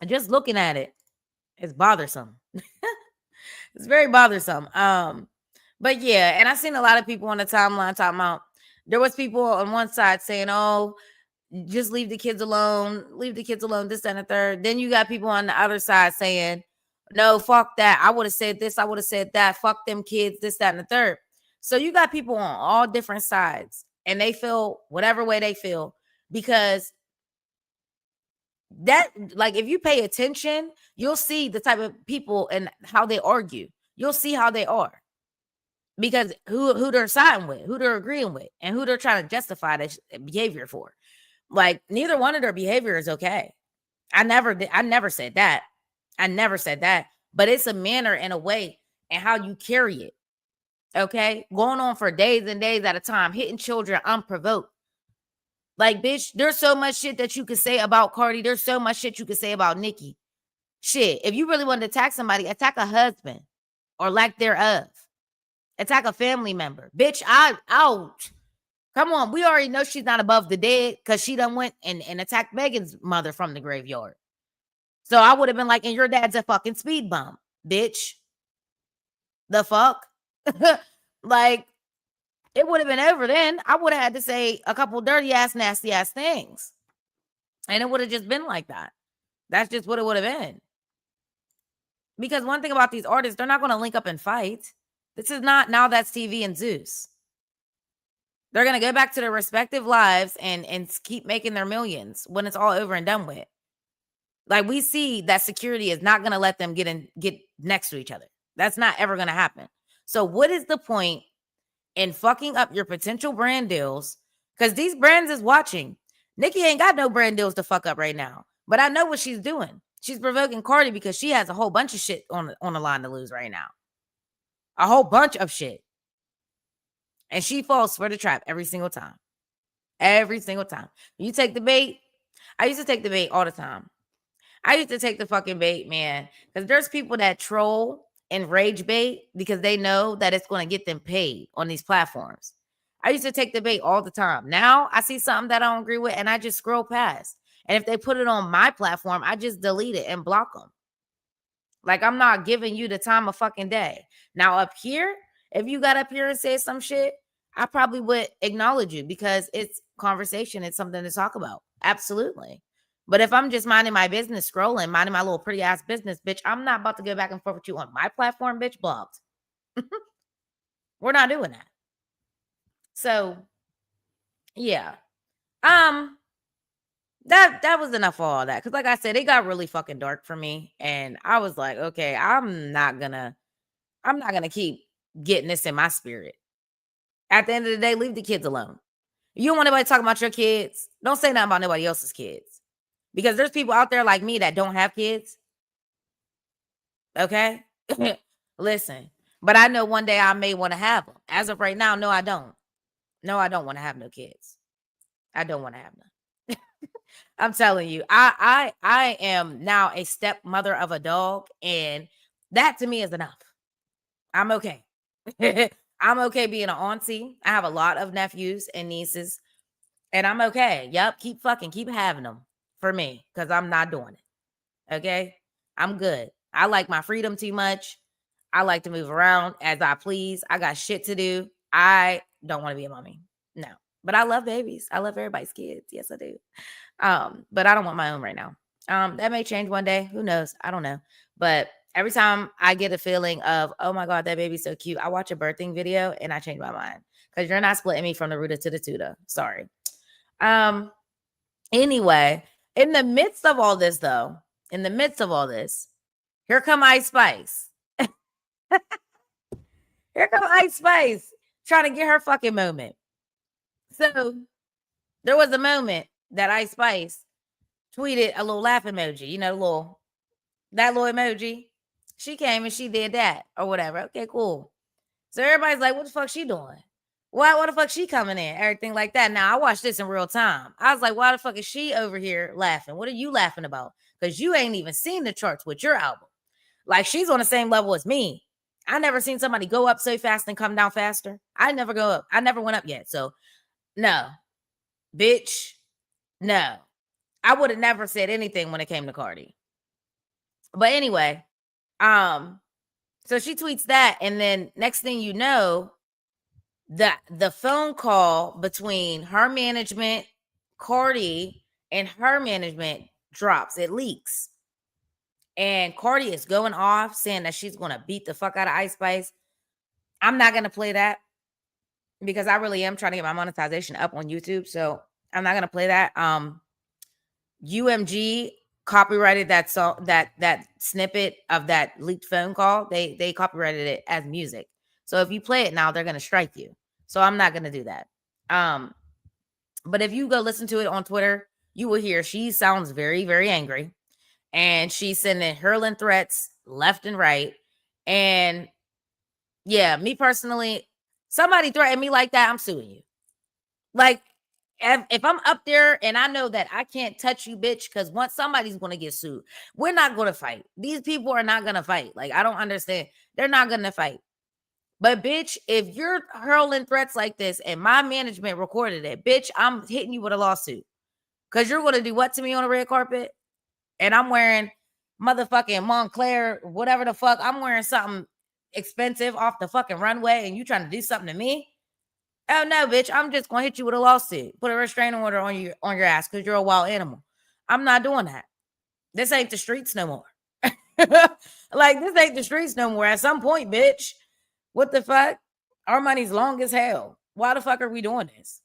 just looking at it, it's bothersome. It's very bothersome. But yeah, and I've seen a lot of people on the timeline talking about, there was people on one side saying, oh, just leave the kids alone, this, that, and the third. Then you got people on the other side saying, no, fuck that. I would have said this, I would have said that. Fuck them kids, this, that, and the third. So you got people on all different sides and they feel whatever way they feel because that, like, if you pay attention, you'll see the type of people and how they argue. You'll see how they are. Because who they're siding with, who they're agreeing with, and who they're trying to justify their behavior for. Like, neither one of their behavior is okay. I never said that. I never said that. But it's a manner and a way and how you carry it. Okay? Going on for days and days at a time, hitting children unprovoked. Like, bitch, there's so much shit that you could say about Cardi. There's so much shit you could say about Nicki. Shit, if you really wanted to attack somebody, attack a husband or lack thereof. Attack a family member. Bitch, out. Come on. We already know she's not above the dead because she done went and attacked Megan's mother from the graveyard. So I would have been like, and your dad's a fucking speed bump, bitch. The fuck? Like, it would have been over then. I would have had to say a couple dirty ass, nasty ass things. And it would have just been like that. That's just what it would have been. Because one thing about these artists, they're not going to link up and fight. This is not Now That's TV and Zeus. They're going to go back to their respective lives and keep making their millions when it's all over and done with. Like, we see that security is not going to let them get next to each other. That's not ever going to happen. So what is the point and fucking up your potential brand deals, because these brands is watching. Nicki ain't got no brand deals to fuck up right now, but I know what she's doing. She's provoking Cardi because she has a whole bunch of shit on the line to lose right now. A whole bunch of shit. And she falls for the trap every single time. Every single time. You take the bait. I used to take the bait all the time. I used to take the fucking bait, man. Because there's people that troll and rage bait because they know that it's going to get them paid on these platforms. I used to take the bait all the time. Now I see something that I don't agree with and I just scroll past. And if they put it on my platform, I just delete it and block them. Like, I'm not giving you the time of fucking day. Now up here, if you got up here and said some shit, I probably would acknowledge you because it's conversation. It's something to talk about. Absolutely. But if I'm just minding my business, scrolling, minding my little pretty ass business, bitch, I'm not about to go back and forth with you on my platform, bitch. Blocked. We're not doing that. So, yeah. That was enough of all that. Because like I said, it got really fucking dark for me. And I was like, okay, I'm not gonna keep getting this in my spirit. At the end of the day, leave the kids alone. You don't want anybody talking about your kids. Don't say nothing about nobody else's kids. Because there's people out there like me that don't have kids. Okay? Listen. But I know one day I may want to have them. As of right now, no, I don't. No, I don't want to have no kids. I don't want to have none. I'm telling you, I am now a stepmother of a dog, and that to me is enough. I'm okay. I'm okay being an auntie. I have a lot of nephews and nieces, and I'm okay. Yep, keep having them for me, because I'm not doing it. Okay? I'm good. I like my freedom too much. I like to move around as I please. I got shit to do. I don't want to be a mommy. No. But I love babies. I love everybody's kids. Yes, I do. But I don't want my own right now. That may change one day. Who knows? I don't know. But every time I get a feeling of, oh my God, that baby's so cute, I watch a birthing video and I change my mind. Because you're not splitting me from the Ruta to the Tuta. Sorry. Anyway, in the midst of all this, though, here come Ice Spice. Here come Ice Spice trying to get her fucking moment. So there was a moment that Ice Spice tweeted a little laugh emoji, that little emoji. She came and she did that or whatever. Okay, cool. So everybody's like, what the fuck she doing? What the fuck she coming in? Everything like that. Now, I watched this in real time. I was like, why the fuck is she over here laughing? What are you laughing about? Because you ain't even seen the charts with your album. Like, she's on the same level as me. I never seen somebody go up so fast and come down faster. I never go up. I never went up yet. So, no. Bitch, no. I would have never said anything when it came to Cardi. But anyway, so she tweets that, and then next thing you know, the phone call between her management, Cardi, and her management drops. It leaks. And Cardi is going off saying that she's going to beat the fuck out of Ice Spice. I'm not going to play that because I really am trying to get my monetization up on YouTube. So I'm not going to play that. UMG copyrighted that song, that snippet of that leaked phone call. They copyrighted it as music. So if you play it now, they're going to strike you. So I'm not going to do that. But if you go listen to it on Twitter, you will hear she sounds very, very angry. And she's sending hurling threats left and right. And yeah, me personally, somebody threatened me like that, I'm suing you. Like, if I'm up there and I know that I can't touch you, bitch, because once somebody's going to get sued, we're not going to fight. These people are not going to fight. Like, I don't understand. They're not going to fight. But bitch, if you're hurling threats like this and my management recorded it, bitch, I'm hitting you with a lawsuit. Because you're going to do what to me on the red carpet? And I'm wearing motherfucking Montclair, whatever the fuck. I'm wearing something expensive off the fucking runway and you trying to do something to me? Oh no, bitch, I'm just gonna hit you with a lawsuit. Put a restraining order on your ass because you're a wild animal. I'm not doing that. This ain't the streets no more. Like, this ain't the streets no more. At some point, bitch, what the fuck? Our money's long as hell. Why the fuck are we doing this?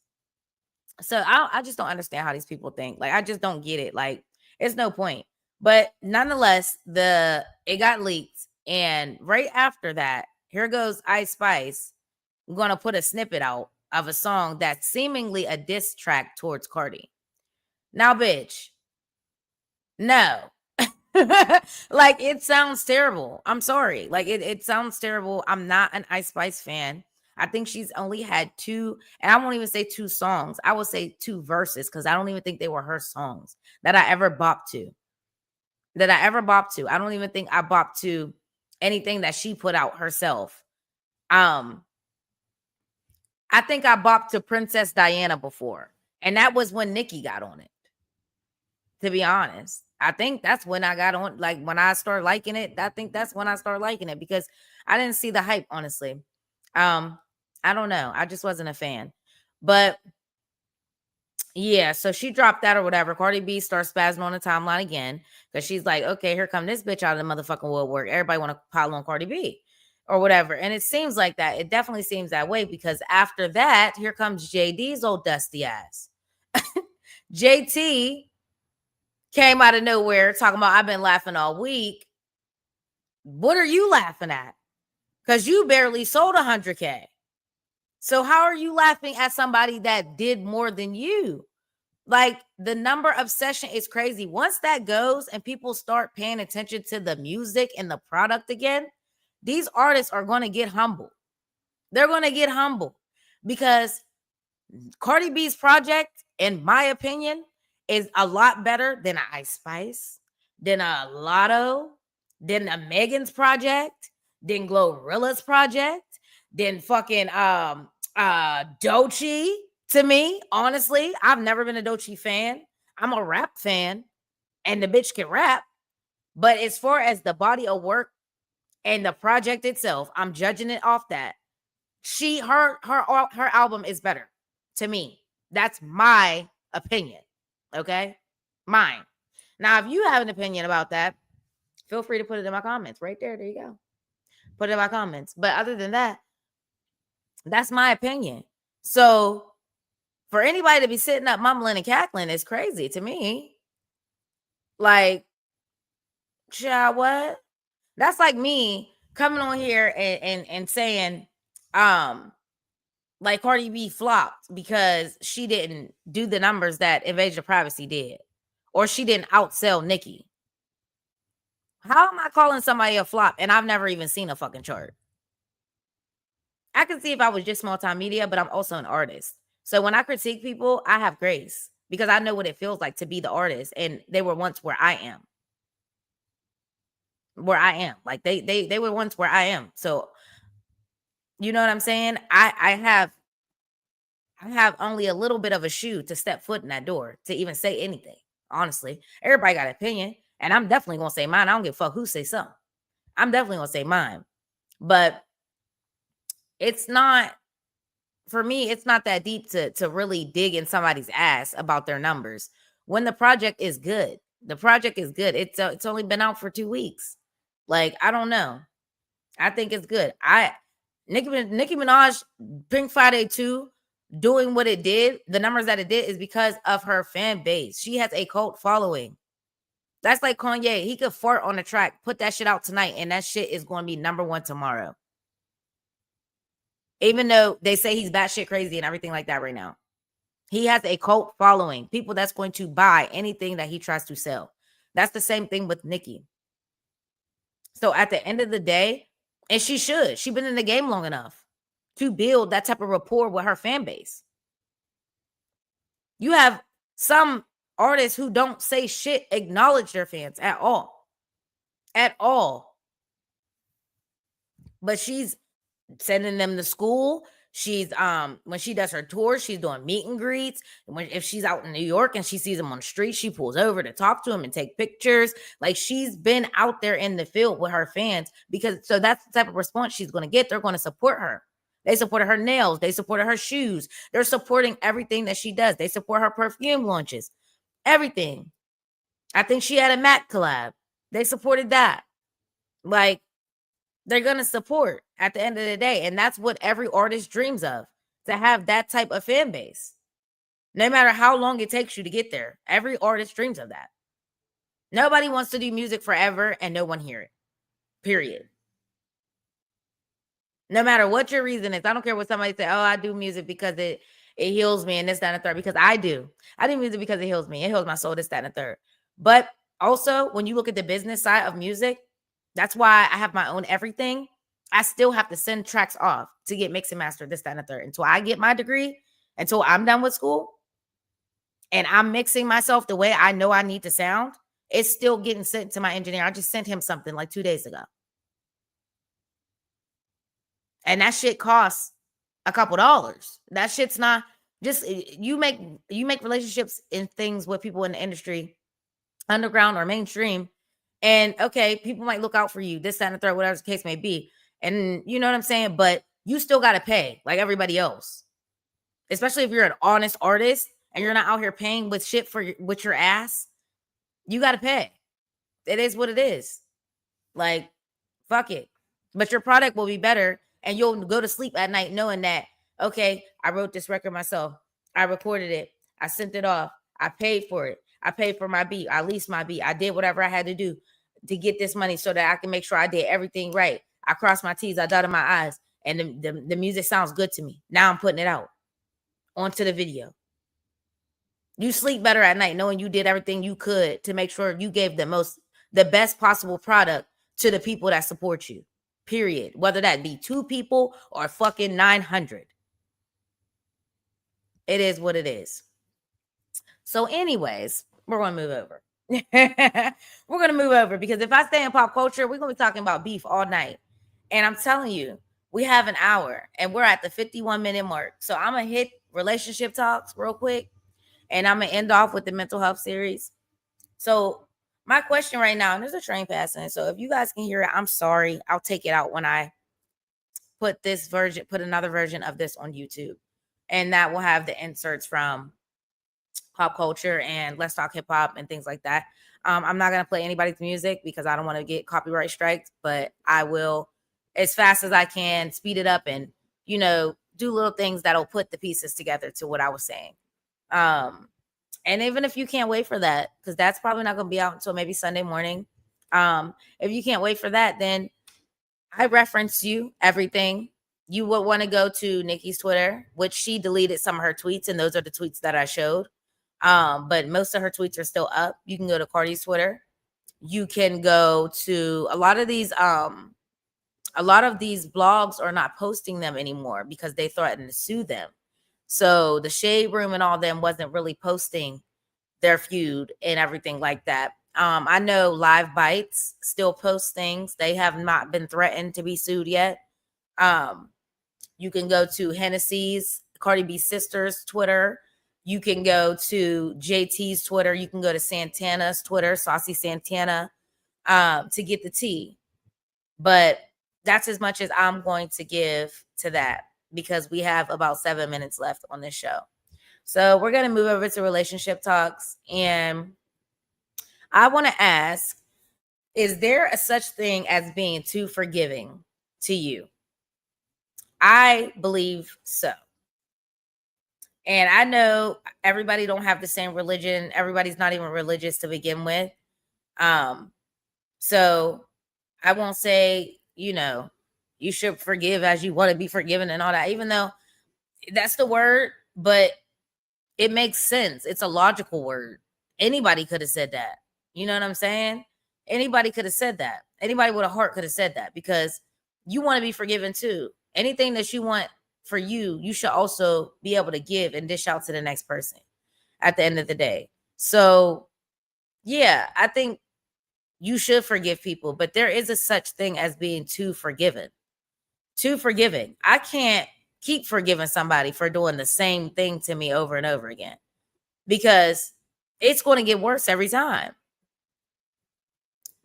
So I just don't understand how these people think. Like, I just don't get it. Like, it's no point. But nonetheless, it got leaked. And right after that, here goes Ice Spice going to put a snippet out of a song that's seemingly a diss track towards Cardi. Now, bitch, no. Like, it sounds terrible. I'm sorry. Like, it sounds terrible. I'm not an Ice Spice fan. I think she's only had 2, and I won't even say 2 songs. I would say 2 verses, because I don't even think they were her songs that I ever bopped to. I don't even think I bopped to anything that she put out herself. I think I bopped to Princess Diana before, and that was when Nicki got on it. To be honest, I think that's when I got on, like, when I started liking it. I think that's when I started liking it, because I didn't see the hype, honestly. I don't know. I just wasn't a fan. But yeah, so she dropped that or whatever. Cardi B starts spazzing on the timeline again, because she's like, okay, here come this bitch out of the motherfucking woodwork. Everybody want to pile on Cardi B or whatever. And it seems like that. It definitely seems that way, because after that, here comes JD's old dusty ass. JT came out of nowhere talking about, I've been laughing all week. What are you laughing at? Because you barely sold 100K. So how are you laughing at somebody that did more than you? Like, the number of session is crazy. Once that goes and people start paying attention to the music and the product again, these artists are going to get humble. They're going to get humble, because Cardi B's project, in my opinion, is a lot better than an Ice Spice, than a Lotto, than a Megan's project, than Glorilla's project, than fucking Doechii. To me, honestly, I've never been a Doechii fan. I'm a rap fan, and the bitch can rap. But as far as the body of work and the project itself, I'm judging it off that. Her album is better to me. That's my opinion. Okay? Mine. Now, if you have an opinion about that, feel free to put it in my comments right there. There you go. Put it in my comments. But other than that, that's my opinion. So for anybody to be sitting up mumbling and cackling is crazy to me. Like, child, what? That's like me coming on here and saying, like, Cardi B flopped because she didn't do the numbers that Invasion of Privacy did, or she didn't outsell Nicki. How am I calling somebody a flop and I've never even seen a fucking chart? I can see if I was just multimedia, but I'm also an artist. So when I critique people, I have grace, because I know what it feels like to be the artist, and they were once where I am. Like, they were once where I am. So you know what I'm saying? I have only a little bit of a shoe to step foot in that door to even say anything. Honestly, everybody got an opinion, and I'm definitely gonna say mine. I don't give a fuck who say something. I'm definitely gonna say mine. But it's not, for me, it's not that deep to really dig in somebody's ass about their numbers when the project is good. The project is good. It's only been out for 2 weeks. Like, I don't know. I think it's good. Nicki Minaj, Pink Friday 2, doing what it did, the numbers that it did, is because of her fan base. She has a cult following. That's like Kanye. He could fart on the track, put that shit out tonight, and that shit is going to be #1 tomorrow. Even though they say he's batshit crazy and everything like that right now. He has a cult following, people that's going to buy anything that he tries to sell. That's the same thing with Nicki. So at the end of the day, and she's been in the game long enough to build that type of rapport with her fan base. You have some artists who don't say shit, acknowledge their fans at all. At all. But she's sending them to school. She's when she does her tours, she's doing meet and greets. If she's out in New York and she sees him on the street, she pulls over to talk to him and take pictures. Like, she's been out there in the field with her fans, because so that's the type of response she's going to get. They're going to support her. They supported her nails. They supported her shoes. They're supporting everything that she does. They support her perfume launches, everything. I think she had a MAC collab. They supported that. Like, they're going to support at the end of the day. And that's what every artist dreams of, to have that type of fan base. No matter how long it takes you to get there, every artist dreams of that. Nobody wants to do music forever and no one hear it. Period. No matter what your reason is. I don't care what somebody say, oh, I do music because it heals me and this, that, and the third. Because I do. I do music because it heals me. It heals my soul, this, that, and the third. But also, when you look at the business side of music, that's why I have my own everything. I still have to send tracks off to get mix and master, this, that, and the third. Until I get my degree, until I'm done with school, and I'm mixing myself the way I know I need to sound, it's still getting sent to my engineer. I just sent him something like 2 days ago. And that shit costs a couple dollars. That shit's not just, you make relationships in things with people in the industry, underground or mainstream. And okay, people might look out for you, this, that, and the third, whatever the case may be. And you know what I'm saying? But you still got to pay like everybody else, especially if you're an honest artist and you're not out here paying with shit with your ass. You got to pay. It is what it is. Like, fuck it. But your product will be better, and you'll go to sleep at night knowing that, okay, I wrote this record myself. I recorded it. I sent it off. I paid for it. I paid for my beat. I leased my beat. I did whatever I had to do to get this money so that I can make sure I did everything right. I crossed my T's. I dotted my I's. And the music sounds good to me. Now I'm putting it out onto the video. You sleep better at night knowing you did everything you could to make sure you gave the best possible product to the people that support you, period. Whether that be 2 people or fucking 900. It is what it is. So anyways, we're going to move over. We're going to move over because if I stay in pop culture, we're going to be talking about beef all night. And I'm telling you, we have an hour and we're at the 51-minute mark. So I'm going to hit relationship talks real quick. And I'm going to end off with the mental health series. So my question right now, and there's a train passing. So if you guys can hear it, I'm sorry. I'll take it out when I put another version of this on YouTube. And that will have the inserts from pop culture and Let's Talk Hip Hop and things like that. I'm not going to play anybody's music because I don't want to get copyright striked, but I will, as fast as I can, speed it up and, do little things that'll put the pieces together to what I was saying. And even if you can't wait for that, because that's probably not going to be out until maybe Sunday morning. If you can't wait for that, then I referenced everything. You would want to go to Nikki's Twitter, which she deleted some of her tweets, and those are the tweets that I showed. But most of her tweets are still up. You can go to Cardi's Twitter. You can go to a lot of these blogs are not posting them anymore because they threatened to sue them. So the Shade Room and all them wasn't really posting their feud and everything like that. I know Live Bites still posts things. They have not been threatened to be sued yet. You can go to Hennessy's, Cardi B's sister's Twitter. You can go to JT's Twitter. You can go to Santana's Twitter, Saucy Santana, to get the tea. But that's as much as I'm going to give to that, because we have about 7 minutes left on this show. So we're going to move over to relationship talks. And I want to ask, is there a such thing as being too forgiving to you? I believe so. And I know everybody don't have the same religion. Everybody's not even religious to begin with. So I won't say, you should forgive as you want to be forgiven and all that, even though that's the word, but it makes sense. It's a logical word. Anybody could have said that. You know what I'm saying? Anybody could have said that. Anybody with a heart could have said that, because you want to be forgiven too. Anything that you want for you, you should also be able to give and dish out to the next person at the end of the day. So yeah, I think you should forgive people, but there is a such thing as being too forgiving. Too forgiving. I can't keep forgiving somebody for doing the same thing to me over and over again, because it's going to get worse every time.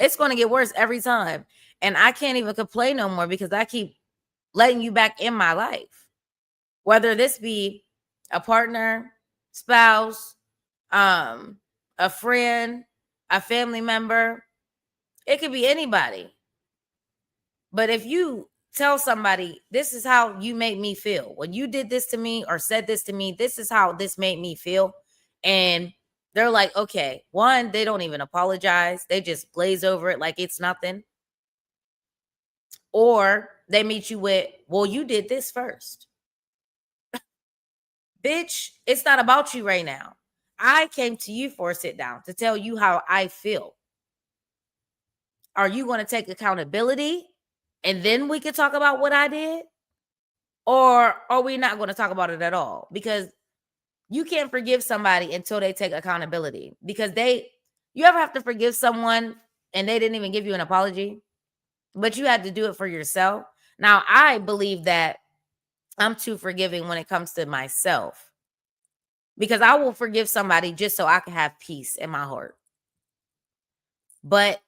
It's going to get worse every time. And I can't even complain no more because I keep letting you back in my life. Whether this be a partner, spouse, a friend, a family member, it could be anybody. But if you tell somebody, this is how you made me feel when you did this to me or said this to me, this is how this made me feel, and they're like, okay, one, they don't even apologize. They just glaze over it like it's nothing. Or they meet you with, well, you did this first. Bitch, it's not about you right now. I came to you for a sit down to tell you how I feel. Are you going to take accountability and then we can talk about what I did? Or are we not going to talk about it at all? Because you can't forgive somebody until they take accountability. Because you ever have to forgive someone and they didn't even give you an apology, but you had to do it for yourself? Now, I believe that I'm too forgiving when it comes to myself, because I will forgive somebody just so I can have peace in my heart. But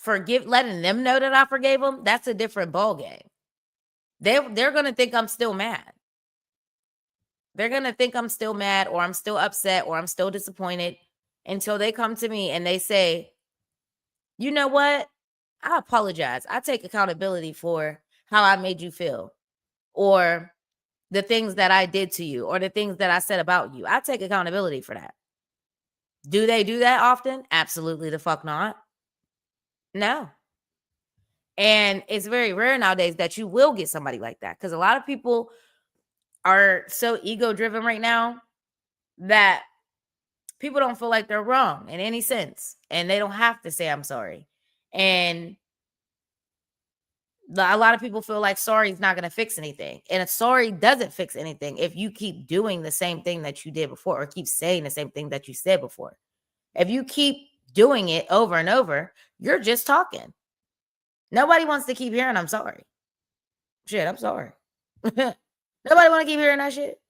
letting them know that I forgave them, that's a different ballgame. They're going to think I'm still mad. They're going to think I'm still mad, or I'm still upset, or I'm still disappointed, until they come to me and they say, you know what? I apologize. I take accountability for how I made you feel, or the things that I did to you, or the things that I said about you. I take accountability for that. Do they do that often? Absolutely the fuck not. No. And it's very rare nowadays that you will get somebody like that, because a lot of people are so ego driven right now that people don't feel like they're wrong in any sense, and they don't have to say I'm sorry. And a lot of people feel like sorry is not going to fix anything, and a sorry doesn't fix anything if you keep doing the same thing that you did before, or keep saying the same thing that you said before. If you keep doing it over and over, you're just talking. Nobody wants to keep hearing I'm sorry. Shit, I'm sorry. Nobody want to keep hearing that shit.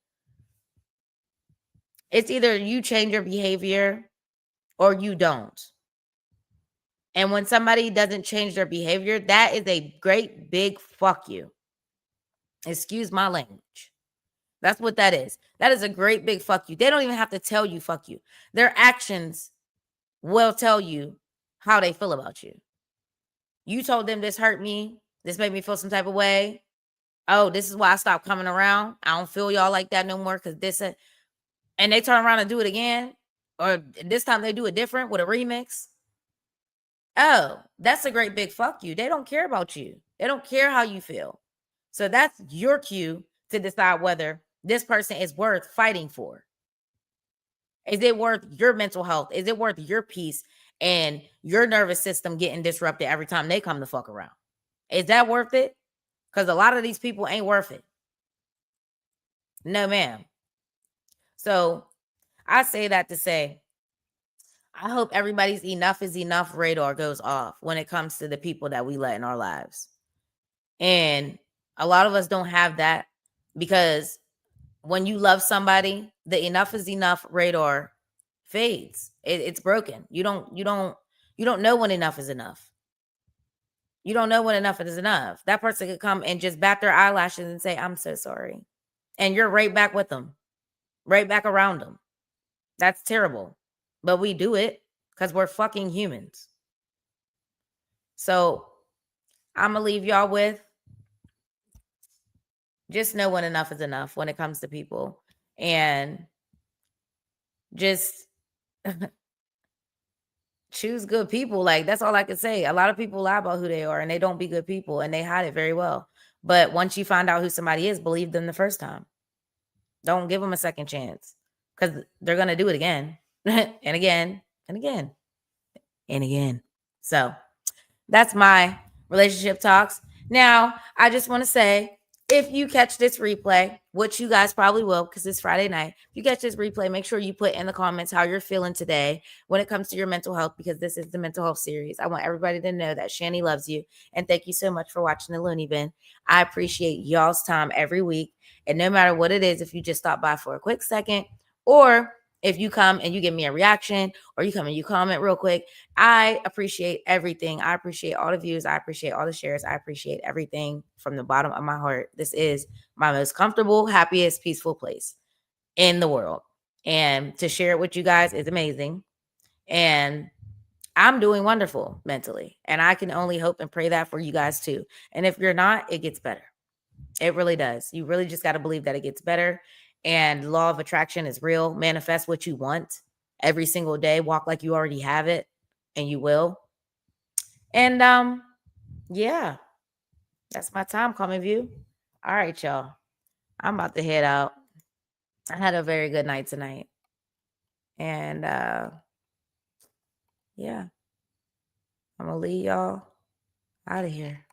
It's either you change your behavior or you don't. And when somebody doesn't change their behavior, that is a great big fuck you. Excuse my language. That's what that is. That is a great big fuck you. They don't even have to tell you fuck you. Their actions will tell you how they feel about you. You told them this hurt me. This made me feel some type of way. Oh, this is why I stopped coming around. I don't feel y'all like that no more, because this, and they turn around and do it again. Or this time they do it different with a remix. Oh, that's a great big fuck you. They don't care about you. They don't care how you feel. So that's your cue to decide whether this person is worth fighting for. Is it worth your mental health? Is it worth your peace and your nervous system getting disrupted every time they come the fuck around? Is that worth it? Because a lot of these people ain't worth it. No, ma'am. So I say that to say, I hope everybody's enough is enough radar goes off when it comes to the people that we let in our lives. And a lot of us don't have that, because when you love somebody, the enough is enough radar fades. It's broken. You don't know when enough is enough. You don't know when enough is enough. That person could come and just bat their eyelashes and say, I'm so sorry. And you're right back with them, right back around them. That's terrible. But we do it because we're fucking humans. So I'm going to leave y'all with, just know when enough is enough when it comes to people. And just choose good people. Like, that's all I can say. A lot of people lie about who they are, and they don't be good people, and they hide it very well. But once you find out who somebody is, believe them the first time. Don't give them a second chance, because they're going to do it again and again and again and again. So that's my relationship talks. Now, I just want to say, if you catch this replay, which you guys probably will because it's Friday night, if you catch this replay, make sure you put in the comments how you're feeling today when it comes to your mental health, because this is the mental health series. I want everybody to know that Shani loves you. And thank you so much for watching the Looney Bin. I appreciate y'all's time every week. And no matter what it is, if you just stop by for a quick second, or if you come and you give me a reaction, or you come and you comment real quick, I appreciate everything. I appreciate all the views. I appreciate all the shares. I appreciate everything from the bottom of my heart. This is my most comfortable, happiest, peaceful place in the world. And to share it with you guys is amazing. And I'm doing wonderful mentally. And I can only hope and pray that for you guys too. And if you're not, it gets better. It really does. You really just got to believe that it gets better. And law of attraction is real. Manifest what you want every single day. Walk like you already have it, and you will. And Yeah, that's my time, Common View. All right, y'all. I'm about to head out. I had a very good night tonight. And yeah, I'm gonna leave y'all out of here.